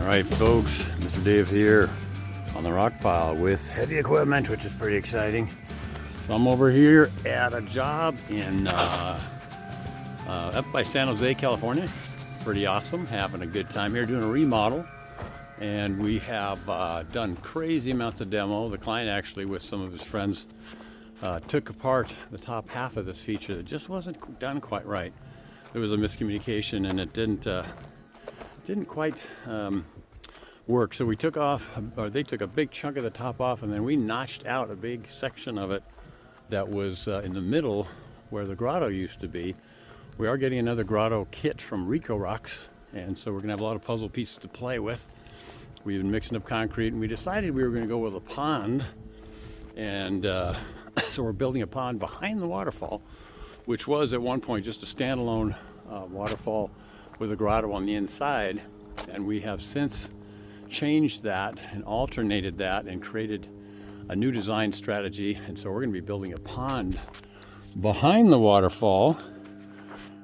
Alright folks, Mr. Dave here on the rock pile with heavy equipment, which is pretty exciting. So I'm over here at a job in up by San Jose, California. Pretty awesome, having a good time here doing a remodel. And we have done crazy amounts of demo. The client actually, with some of his friends, took apart the top half of this feature that just wasn't done quite right. There was a miscommunication and it didn't quite work. So we took off, or they took a big chunk of the top off, and then we notched out a big section of it that was in the middle where the grotto used to be. We are getting another grotto kit from Rico Rocks, and so we're gonna have a lot of puzzle pieces to play with. We've been mixing up concrete, and we decided we were gonna go with a pond, and so we're building a pond behind the waterfall, which was at one point just a standalone waterfall with a grotto on the inside, and we have since changed that and alternated that and created a new design strategy. And so we're going to be building a pond behind the waterfall.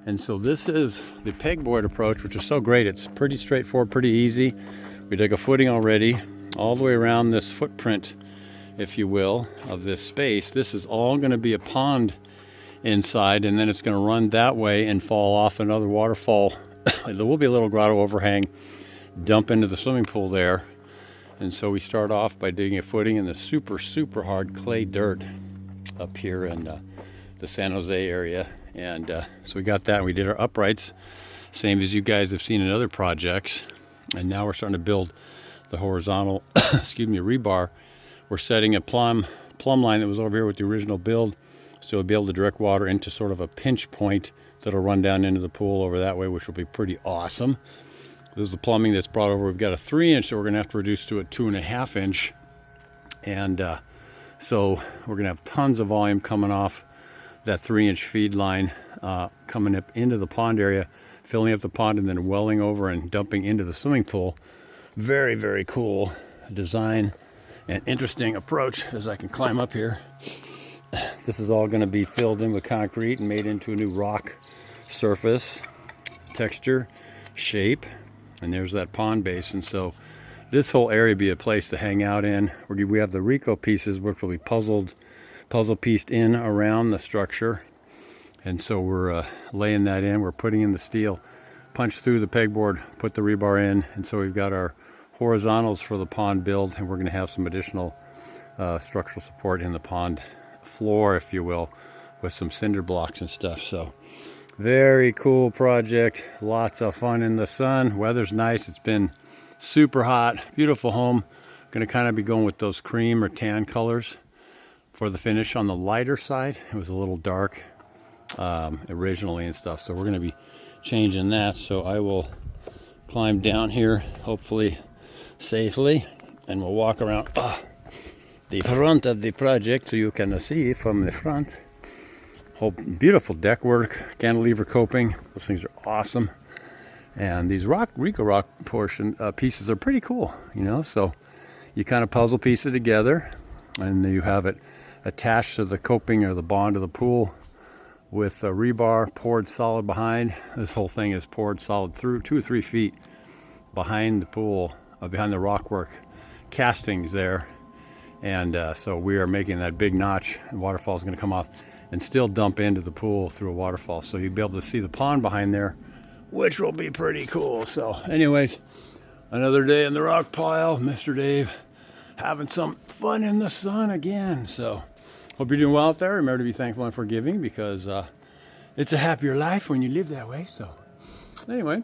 And so this is the pegboard approach, which is so great. It's pretty straightforward, pretty easy. We dug a footing already all the way around this footprint, if you will, of this space. This is all going to be a pond inside, and then it's going to run that way and fall off another waterfall. There will be a little grotto overhang, dump into the swimming pool there. And so we start off by digging a footing in the super hard clay dirt up here in the San Jose area. And so we got that, and we did our uprights, same as you guys have seen in other projects. And now we're starting to build the horizontal rebar. We're setting a plumb line that was over here with the original build, so we'll be able to direct water into sort of a pinch point that'll run down into the pool over that way, which will be pretty awesome. This is the plumbing that's brought over. We've got a 3-inch that we're going to have to reduce to a 2.5 inch. And so we're going to have tons of volume coming off that 3-inch feed line, coming up into the pond area, filling up the pond, and then welling over and dumping into the swimming pool. Very cool design and interesting approach as I can climb up here. This is all going to be filled in with concrete and made into a new rock surface, texture, shape, and there's that pond base. And so this whole area will be a place to hang out in. We have the Rico pieces, which will be puzzle pieced in around the structure. And so we're laying that in. We're putting in the steel, punch through the pegboard, put the rebar in. And so we've got our horizontals for the pond build, and we're going to have some additional structural support in the pond floor, if you will, with some cinder blocks and stuff. So very cool project, lots of fun in the sun. Weather's nice. It's been super hot, beautiful home. Going to kind of be going with those cream or tan colors for the finish. On the lighter side, it was a little dark originally and stuff, so we're going to be changing that. So I will climb down here, hopefully safely, and we'll walk around the front of the project so you can see from the front. Whole beautiful deck work, cantilever coping. Those things are awesome. And these Rico Rock pieces are pretty cool, you know. So you kind of puzzle piece it together, and you have it attached to the coping or the bond of the pool with a rebar poured solid behind. This whole thing is poured solid through 2 or 3 feet behind the pool, behind the rock work castings there. And so we are making that big notch, and waterfall is going to come off and still dump into the pool through a waterfall. So you'll be able to see the pond behind there, which will be pretty cool. So anyways, another day in the rock pile. Mr. Dave having some fun in the sun again. So hope you're doing well out there. Remember to be thankful and forgiving, because it's a happier life when you live that way. So anyway,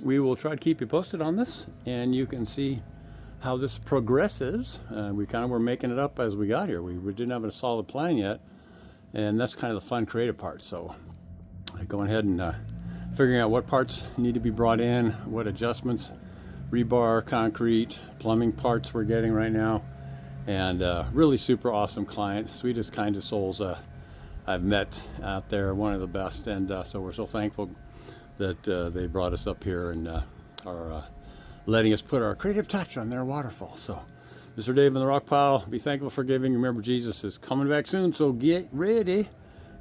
we will try to keep you posted on this, and you can see how this progresses. We kind of were making it up as we got here. We didn't have a solid plan yet, and that's kind of the fun creative part. So going ahead and figuring out what parts need to be brought in, what adjustments, rebar, concrete, plumbing parts we're getting right now. And really super awesome client, sweetest, kindest souls I've met out there, one of the best. And so we're so thankful that they brought us up here and are letting us put our creative touch on their waterfall. So Mr. Dave in the rock pile, be thankful, forgiving. Remember, Jesus is coming back soon, so get ready.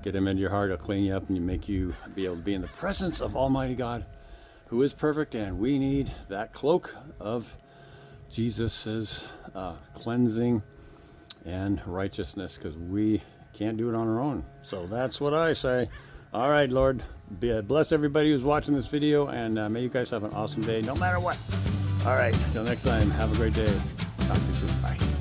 Get him into your heart. He'll clean you up and make you be able to be in the presence of Almighty God who is perfect, and we need that cloak of Jesus's cleansing and righteousness, because we can't do it on our own. So that's what I say. All right, Lord, bless everybody who's watching this video, and may you guys have an awesome day no matter what. All right, until next time, have a great day. Talk to you soon. Bye.